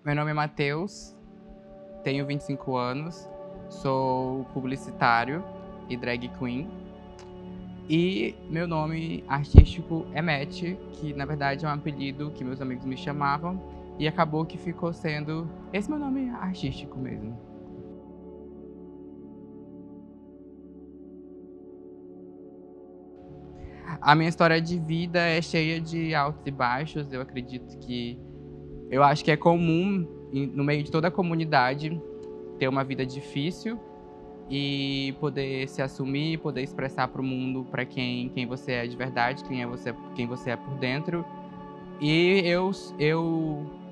Meu nome é Matheus, tenho 25 anos, sou publicitário e drag queen. E meu nome artístico é Matt, que na verdade é um apelido que meus amigos me chamavam, e acabou que ficou sendo esse meu nome artístico mesmo. A minha história de vida é cheia de altos e baixos. Eu acho que é comum no meio de toda a comunidade ter uma vida difícil e poder se assumir, poder expressar para o mundo para quem você é de verdade, quem você é por dentro. E eu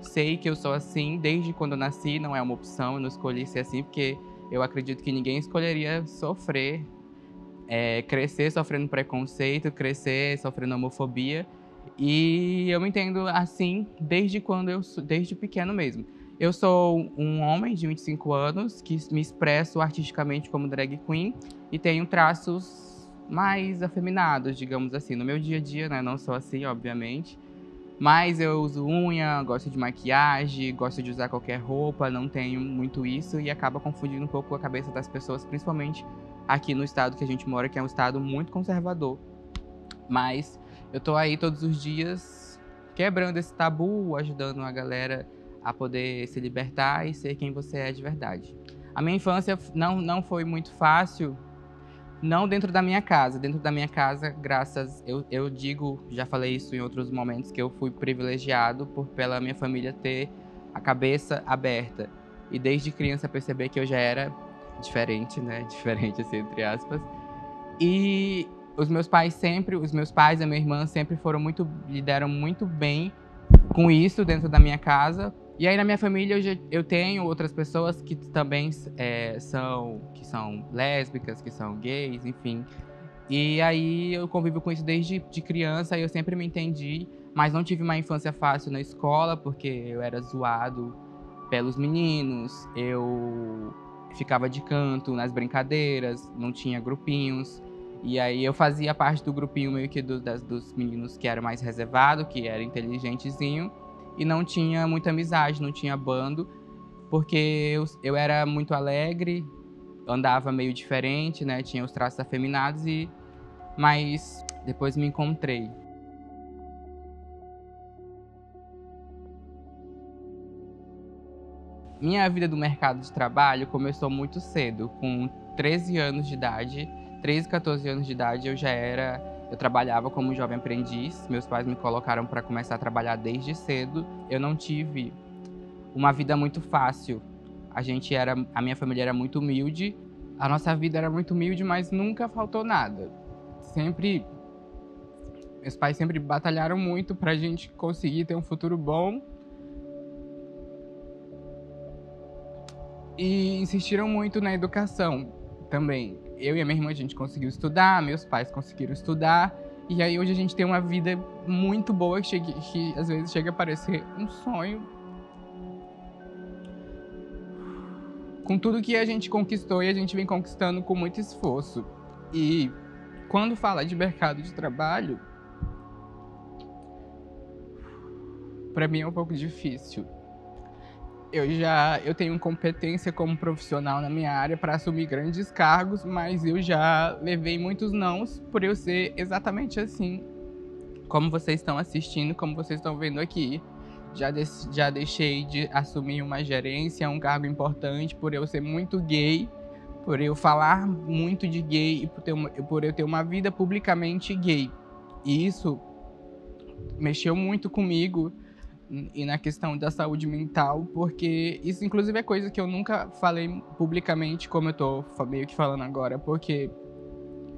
sei que eu sou assim desde quando eu nasci, não é uma opção, eu não escolhi ser assim, porque eu acredito que ninguém escolheria sofrer, crescer sofrendo preconceito, crescer sofrendo homofobia. E eu me entendo assim desde pequeno mesmo. Eu sou um homem de 25 anos que me expresso artisticamente como drag queen e tenho traços mais afeminados, digamos assim, no meu dia a dia, né? Não sou assim, obviamente. Mas eu uso unha, gosto de maquiagem, gosto de usar qualquer roupa, não tenho muito isso e acaba confundindo um pouco a cabeça das pessoas, principalmente aqui no estado que a gente mora, que é um estado muito conservador. Mas eu tô aí todos os dias quebrando esse tabu, ajudando a galera a poder se libertar e ser quem você é de verdade. A minha infância não foi muito fácil, não dentro da minha casa. Dentro da minha casa, eu digo, já falei isso em outros momentos, que eu fui privilegiado pela minha família ter a cabeça aberta. E desde criança perceber que eu já era diferente, né? Diferente, assim, entre aspas. E os meus pais e a minha irmã sempre lidaram muito bem com isso dentro da minha casa. E aí na minha família eu tenho outras pessoas que também que são lésbicas, que são gays, enfim. E aí eu convivo com isso desde de criança e eu sempre me entendi, mas não tive uma infância fácil na escola, porque eu era zoado pelos meninos, eu ficava de canto nas brincadeiras, não tinha grupinhos. E aí eu fazia parte do grupinho meio que dos meninos que era mais reservado, que era inteligentezinho, e não tinha muita amizade, não tinha bando, porque eu era muito alegre, andava meio diferente, né? Tinha os traços afeminados, mas depois me encontrei. Minha vida do mercado de trabalho começou muito cedo, com 13 anos de idade. 13, 14 anos de idade eu trabalhava como jovem aprendiz. Meus pais me colocaram para começar a trabalhar desde cedo. Eu não tive uma vida muito fácil. A minha família era muito humilde. A nossa vida era muito humilde, mas nunca faltou nada. Meus pais sempre batalharam muito para a gente conseguir ter um futuro bom. E insistiram muito na educação também. Eu e a minha irmã, a gente conseguiu estudar, meus pais conseguiram estudar. E aí hoje a gente tem uma vida muito boa que às vezes chega a parecer um sonho. Com tudo que a gente conquistou e a gente vem conquistando com muito esforço. E quando fala de mercado de trabalho, para mim é um pouco difícil. Eu tenho competência como profissional na minha área para assumir grandes cargos, mas eu já levei muitos nãos por eu ser exatamente assim, como vocês estão assistindo, como vocês estão vendo aqui. Já deixei de assumir uma gerência, um cargo importante, por eu ser muito gay, por eu falar muito de gay e por eu ter uma vida publicamente gay. E isso mexeu muito comigo e na questão da saúde mental, porque isso inclusive é coisa que eu nunca falei publicamente, como eu tô meio que falando agora, porque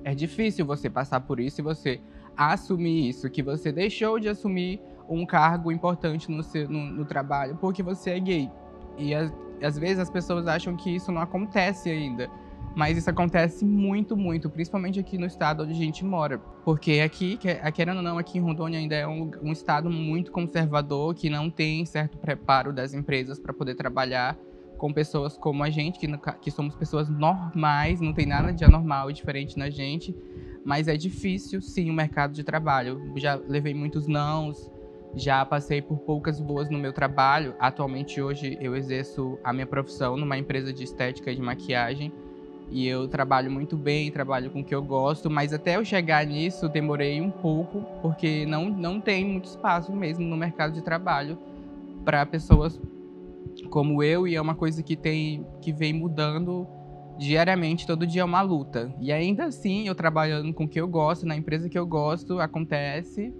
é difícil você passar por isso e você assumir isso, que você deixou de assumir um cargo importante no trabalho porque você é gay. E às vezes as pessoas acham que isso não acontece ainda. Mas isso acontece muito, muito, principalmente aqui no estado onde a gente mora. Porque aqui, querendo ou não, aqui em Rondônia ainda é um estado muito conservador, que não tem certo preparo das empresas para poder trabalhar com pessoas como a gente, que somos pessoas normais, não tem nada de anormal e diferente na gente. Mas é difícil, sim, o mercado de trabalho. Já levei muitos nãos, Já passei por poucas boas no meu trabalho. Atualmente, hoje, eu exerço a minha profissão numa empresa de estética e de maquiagem. E eu trabalho muito bem, trabalho com o que eu gosto, mas até eu chegar nisso, demorei um pouco, porque não tem muito espaço mesmo no mercado de trabalho para pessoas como eu, e é uma coisa que vem mudando diariamente, todo dia é uma luta. E ainda assim, eu trabalhando com o que eu gosto, na empresa que eu gosto, acontece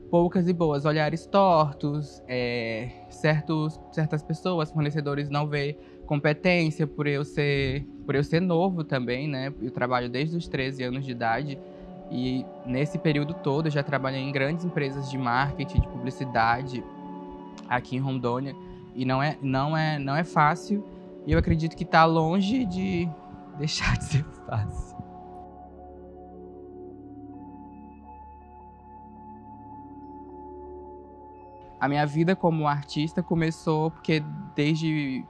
poucas e boas, olhares tortos, certas pessoas, fornecedores não vê competência por eu ser novo também, né? Eu trabalho desde os 13 anos de idade e nesse período todo eu já trabalhei em grandes empresas de marketing, de publicidade aqui em Rondônia e não é fácil e eu acredito que está longe de deixar de ser fácil. A minha vida como artista começou porque desde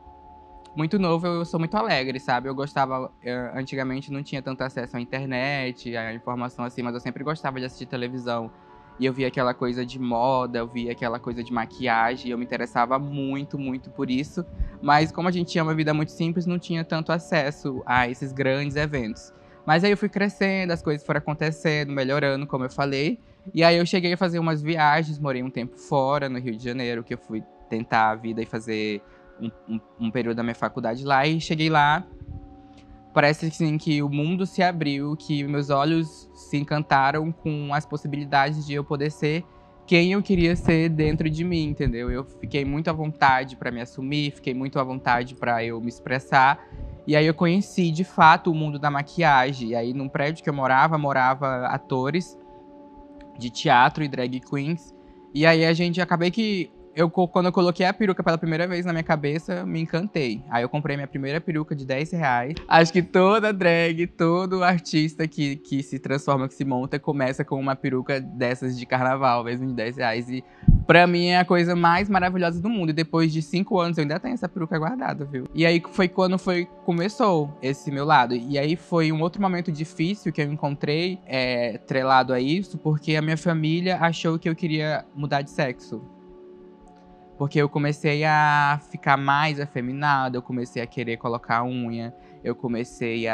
muito novo eu sou muito alegre, sabe? Eu gostava, antigamente não tinha tanto acesso à internet, à informação assim, mas eu sempre gostava de assistir televisão. E eu via aquela coisa de moda, eu via aquela coisa de maquiagem, eu me interessava muito, muito por isso. Mas como a gente tinha uma vida muito simples, não tinha tanto acesso a esses grandes eventos. Mas aí eu fui crescendo, as coisas foram acontecendo, melhorando, como eu falei. E aí eu cheguei a fazer umas viagens, morei um tempo fora, no Rio de Janeiro, que eu fui tentar a vida e fazer um período da minha faculdade lá. E cheguei lá, parece assim, que o mundo se abriu, que meus olhos se encantaram com as possibilidades de eu poder ser quem eu queria ser dentro de mim, entendeu? Eu fiquei muito à vontade para me assumir, fiquei muito à vontade para eu me expressar. E aí eu conheci, de fato, o mundo da maquiagem. E aí, num prédio que eu morava atores de teatro e drag queens. E aí acabei que quando eu coloquei a peruca pela primeira vez na minha cabeça, me encantei. Aí eu comprei minha primeira peruca de R$ 10. Acho que toda drag, todo artista que se transforma, que se monta, começa com uma peruca dessas de carnaval, mesmo de R$ 10. E pra mim é a coisa mais maravilhosa do mundo. E depois de 5 anos eu ainda tenho essa peruca guardada, viu? E aí foi quando começou esse meu lado. E aí foi um outro momento difícil que eu encontrei, trelado a isso, porque a minha família achou que eu queria mudar de sexo. Porque eu comecei a ficar mais afeminada, eu comecei a querer colocar unha, eu comecei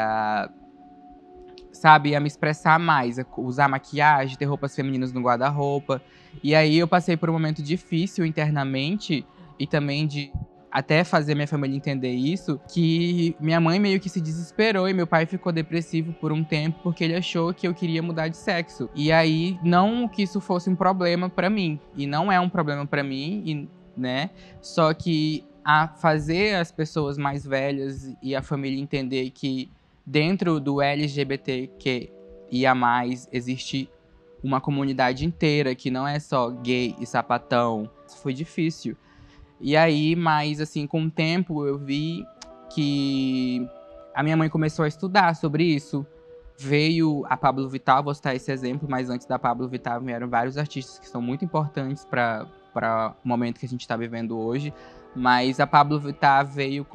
sabe, a me expressar mais, a usar maquiagem, ter roupas femininas no guarda-roupa. E aí eu passei por um momento difícil internamente e também de até fazer minha família entender isso, que minha mãe meio que se desesperou e meu pai ficou depressivo por um tempo porque ele achou que eu queria mudar de sexo. E aí, não que isso fosse um problema pra mim, e não é um problema pra mim, né? Só que a fazer as pessoas mais velhas e a família entender que dentro do LGBTQIA+, existe uma comunidade inteira que não é só gay e sapatão. Isso foi difícil. E aí, mas assim, com o tempo eu vi que a minha mãe começou a estudar sobre isso. Veio a Pablo Vittar, vou citar esse exemplo, mas antes da Pablo Vittar vieram vários artistas que são muito importantes para o momento que a gente está vivendo hoje. Mas a Pablo Vittar veio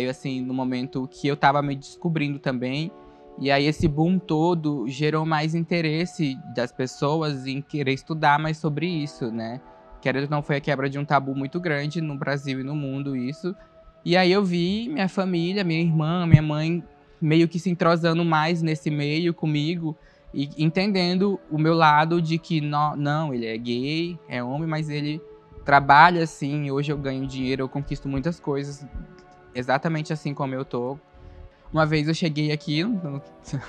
assim no momento que eu estava me descobrindo também. E aí esse boom todo gerou mais interesse das pessoas em querer estudar mais sobre isso, né? Querendo ou não, foi a quebra de um tabu muito grande no Brasil e no mundo isso. E aí eu vi minha família, minha irmã, minha mãe meio que se entrosando mais nesse meio comigo e entendendo o meu lado de que não, ele é gay, é homem, mas ele trabalha assim, hoje eu ganho dinheiro, eu conquisto muitas coisas exatamente assim como eu tô. Uma vez eu cheguei aqui,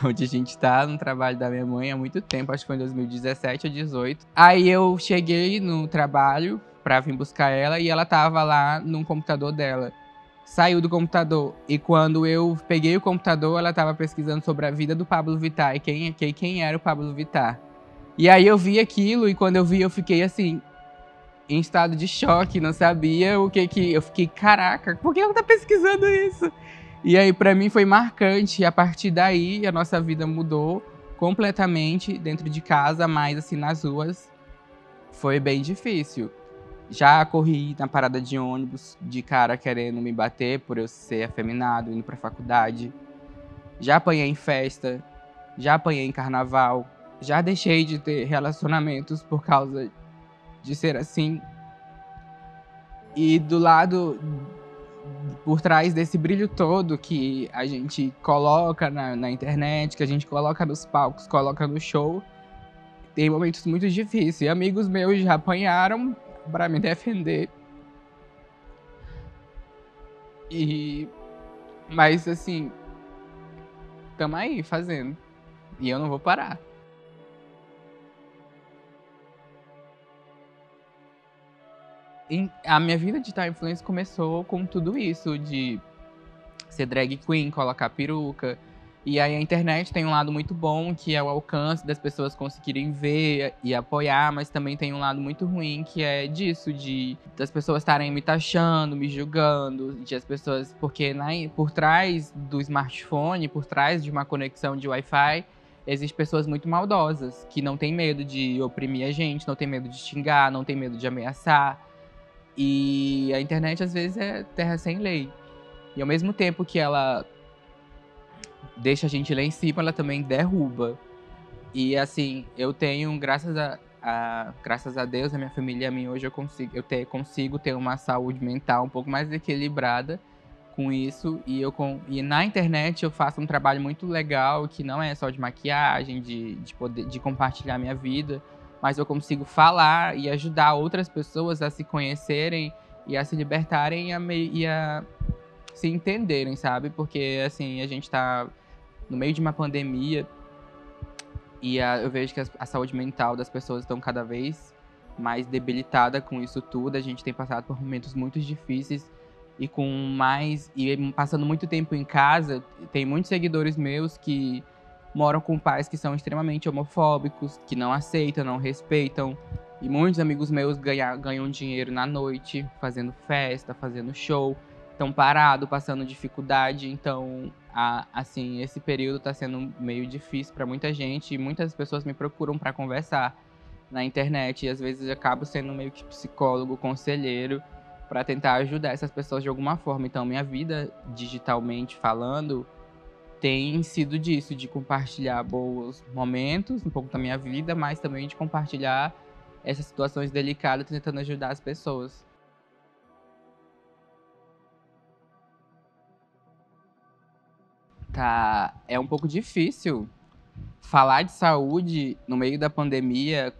onde a gente tá, no trabalho da minha mãe há muito tempo, acho que foi em 2017 ou 2018. Aí eu cheguei no trabalho pra vir buscar ela e ela tava lá no computador dela. Saiu do computador e quando eu peguei o computador, ela tava pesquisando sobre a vida do Pablo Vittar e quem era o Pablo Vittar. E aí eu vi aquilo e quando eu vi eu fiquei assim, em estado de choque, não sabia o que. Eu fiquei, caraca, por que ela tá pesquisando isso? E aí, pra mim, foi marcante. E a partir daí, a nossa vida mudou completamente dentro de casa, mas assim, nas ruas, foi bem difícil. Já corri na parada de ônibus, de cara querendo me bater por eu ser afeminado, indo pra faculdade. Já apanhei em festa, já apanhei em carnaval. Já deixei de ter relacionamentos por causa de ser assim. E do lado, por trás desse brilho todo que a gente coloca na internet, que a gente coloca nos palcos, coloca no show, tem momentos muito difíceis. E amigos meus já apanharam pra me defender. Mas assim, tamo aí fazendo. E eu não vou parar. A minha vida de digital influencer começou com tudo isso, de ser drag queen, colocar peruca. E aí a internet tem um lado muito bom, que é o alcance das pessoas conseguirem ver e apoiar, mas também tem um lado muito ruim, que é disso, das pessoas estarem me taxando, me julgando, de as pessoas, porque por trás do smartphone, por trás de uma conexão de Wi-Fi, existem pessoas muito maldosas, que não tem medo de oprimir a gente, não tem medo de xingar, não tem medo de ameaçar. E a internet, às vezes, é terra sem lei. E ao mesmo tempo que ela deixa a gente lá em cima, ela também derruba. E assim, eu tenho, graças a Deus, a minha família e a mim, hoje consigo ter uma saúde mental um pouco mais equilibrada com isso. E na internet eu faço um trabalho muito legal, que não é só de maquiagem, de compartilhar minha vida, mas eu consigo falar e ajudar outras pessoas a se conhecerem e a se libertarem e a se entenderem, sabe? Porque, assim, a gente tá no meio de uma pandemia e eu vejo que a saúde mental das pessoas estão cada vez mais debilitada com isso tudo. A gente tem passado por momentos muito difíceis e passando muito tempo em casa. Tem muitos seguidores meus que moram com pais que são extremamente homofóbicos, que não aceitam, não respeitam. E muitos amigos meus ganham dinheiro na noite, fazendo festa, fazendo show, estão parados, passando dificuldade. Então, assim, esse período está sendo meio difícil para muita gente e muitas pessoas me procuram para conversar na internet. E às vezes eu acabo sendo meio que psicólogo, conselheiro, para tentar ajudar essas pessoas de alguma forma. Então, minha vida, digitalmente falando, tem sido disso, de compartilhar bons momentos, um pouco da minha vida, mas também de compartilhar essas situações delicadas, tentando ajudar as pessoas. Tá, é um pouco difícil falar de saúde no meio da pandemia,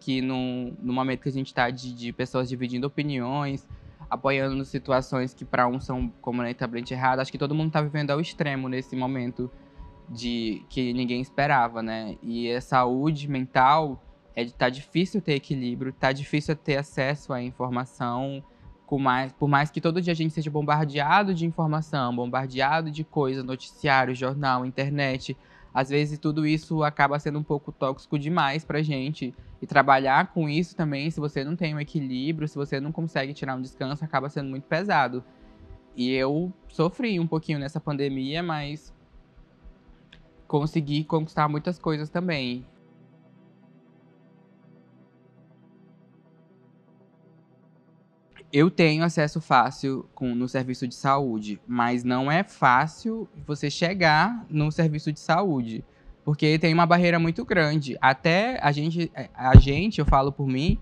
que no momento que a gente está de pessoas dividindo opiniões, apoiando situações que para uns são completamente erradas. Acho que todo mundo está vivendo ao extremo nesse momento de que ninguém esperava, né? E a saúde mental tá difícil ter equilíbrio, tá difícil ter acesso à informação, por mais que todo dia a gente seja bombardeado de informação, bombardeado de coisa, noticiário, jornal, internet. Às vezes tudo isso acaba sendo um pouco tóxico demais pra gente. E trabalhar com isso também, se você não tem um equilíbrio, se você não consegue tirar um descanso, acaba sendo muito pesado. E eu sofri um pouquinho nessa pandemia, mas consegui conquistar muitas coisas também. Eu tenho acesso fácil no serviço de saúde, mas não é fácil você chegar no serviço de saúde, porque tem uma barreira muito grande. Até eu falo por mim,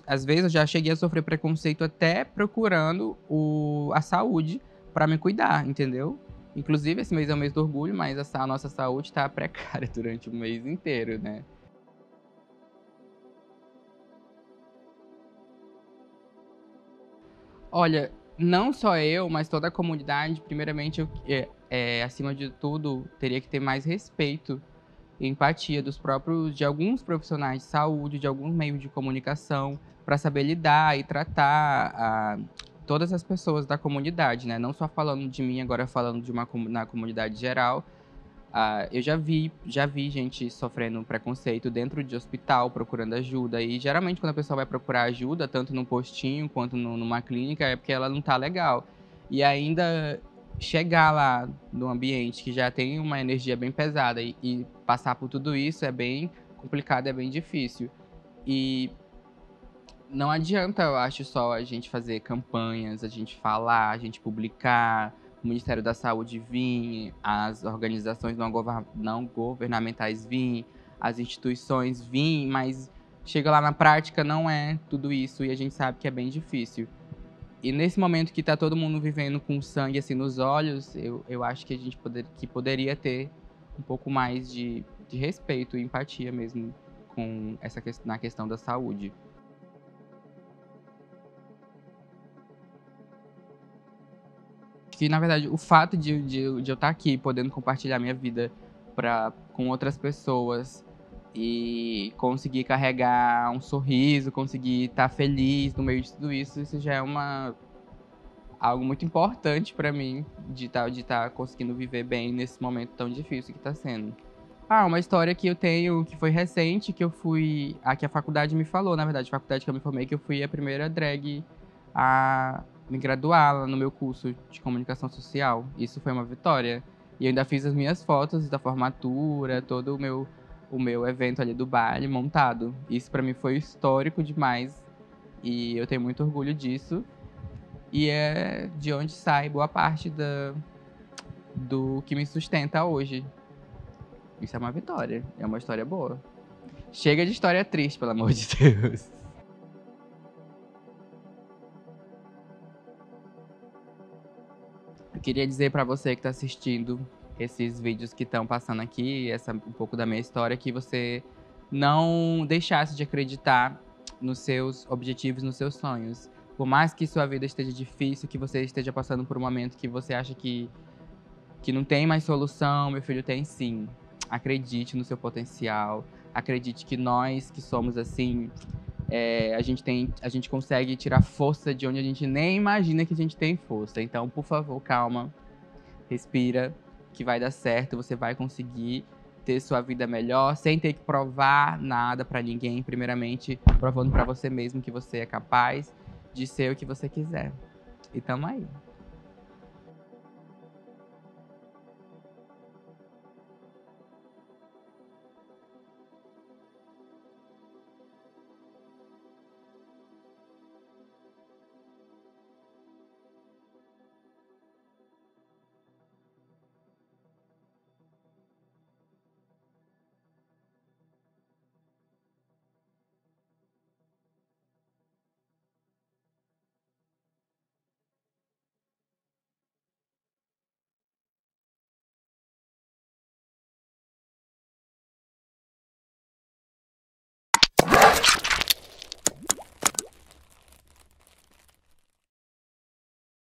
às vezes eu já cheguei a sofrer preconceito até procurando a saúde para me cuidar, entendeu? Inclusive, esse mês é o mês do orgulho, mas a nossa saúde tá precária durante o mês inteiro, né? Olha, não só eu, mas toda a comunidade, primeiramente, acima de tudo, teria que ter mais respeito e empatia de alguns profissionais de saúde, de alguns meios de comunicação, para saber lidar e tratar todas as pessoas da comunidade, né? Não só falando de mim, agora falando na comunidade geral. Eu já vi gente sofrendo preconceito dentro de hospital, procurando ajuda. E geralmente quando a pessoa vai procurar ajuda, tanto no postinho quanto numa clínica, é porque ela não tá legal. E ainda chegar lá no ambiente que já tem uma energia bem pesada e passar por tudo isso é bem complicado, é bem difícil. E não adianta, eu acho, só a gente fazer campanhas, a gente falar, a gente publicar, o Ministério da Saúde vir, as organizações não governamentais vir, as instituições vir, mas chega lá na prática, não é tudo isso, e a gente sabe que é bem difícil. E nesse momento que tá todo mundo vivendo com sangue assim nos olhos, eu acho que a gente poderia ter um pouco mais de respeito e empatia mesmo com na questão da saúde. Que, na verdade, o fato de eu estar aqui podendo compartilhar minha vida com outras pessoas e conseguir carregar um sorriso, conseguir estar feliz no meio de tudo isso, isso já é algo muito importante para mim de estar conseguindo viver bem nesse momento tão difícil que está sendo. Uma história que eu tenho, que foi recente, que eu fui. Que a faculdade me falou, na verdade, a faculdade que eu me formei, que eu fui a primeira drag a me graduar lá no meu curso de comunicação social. Isso foi uma vitória. E eu ainda fiz as minhas fotos da formatura, todo o meu evento ali do baile montado. Isso pra mim foi histórico demais. E eu tenho muito orgulho disso. E é de onde sai boa parte do que me sustenta hoje. Isso é uma vitória. É uma história boa. Chega de história triste, pelo amor de Deus. Eu queria dizer pra você que tá assistindo esses vídeos que estão passando aqui, um pouco da minha história, que você não deixasse de acreditar nos seus objetivos, nos seus sonhos. Por mais que sua vida esteja difícil, que você esteja passando por um momento que você acha que não tem mais solução, meu filho, tem sim. Acredite no seu potencial. Acredite que nós que somos assim, a gente consegue tirar força de onde a gente nem imagina que a gente tem força. Então, por favor, calma, respira, que vai dar certo, você vai conseguir ter sua vida melhor, sem ter que provar nada pra ninguém, primeiramente provando pra você mesmo que você é capaz de ser o que você quiser. E tamo aí.